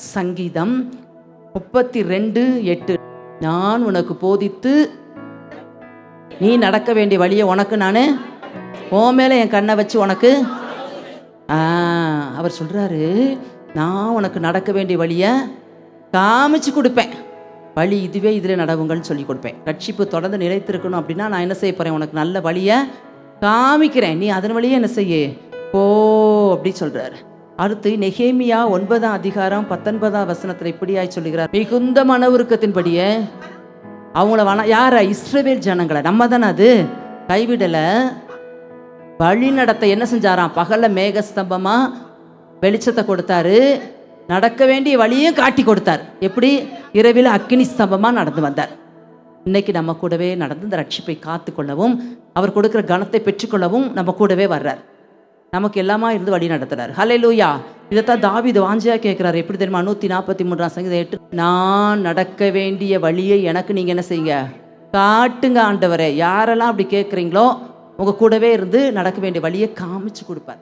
சங்கீதம் 32:8. நான் உனக்கு போதித்து நீ நடக்க வேண்டிய வழியை உனக்கு நான் உன் மேலே என் கண்ணை வச்சு உனக்கு அவர் சொல்கிறாரு, நான் உனக்கு நடக்க வேண்டிய வழியை காமிச்சு கொடுப்பேன். வழி இதுவே இதில் நடவுங்கள்னு சொல்லி கொடுப்பேன். ரட்சிப்பு தொடர்ந்து நிலைத்திருக்கணும் அப்படின்னா நான் என்ன செய்ய போகிறேன், உனக்கு நல்ல வழியை காமிக்கிறேன், நீ அதன் வழியே என்ன செய்ய போ அப்படி சொல்கிறாரு. அடுத்து நெகேமியா 9:19 இப்படியாய் சொல்லுகிறார், மிகுந்த மன உருக்கத்தின்படியே அவங்கள யார இஸ்ரவேல் ஜனங்களை நம்ம தானே அது கைவிடலை, வழி நடத்த என்ன செஞ்சாராம், பகல்ல மேகஸ்தம்பமா வெளிச்சத்தை கொடுத்தாரு, நடக்க வேண்டிய வழியும் காட்டி கொடுத்தார். எப்படி? இரவில் அக்கினி ஸ்தம்பமா நடந்து வந்தார். இன்னைக்கு நம்ம கூடவே நடந்து இந்த ரட்சிப்பை காத்து கொள்ளவும் அவர் கொடுக்குற கணத்தை பெற்றுக்கொள்ளவும் நம்ம கூடவே வர்றார், நமக்கு எல்லாமா இருந்து வழி நடத்துறாரு. ஹல்லேலூயா. இதைத்தான் தாவீது வாஞ்சியா கேட்கிறாரு. எப்படி தெரியுமா? 143 சங்கீதம் 8, நான் நடக்க வேண்டிய வழியை எனக்கு நீங்க என்ன செய்யுங்க, காட்டுங்க ஆண்டவரே. யாரெல்லாம் அப்படி கேட்குறீங்களோ உங்க கூடவே இருந்து நடக்க வேண்டிய வழியை காமிச்சு கொடுப்பார்.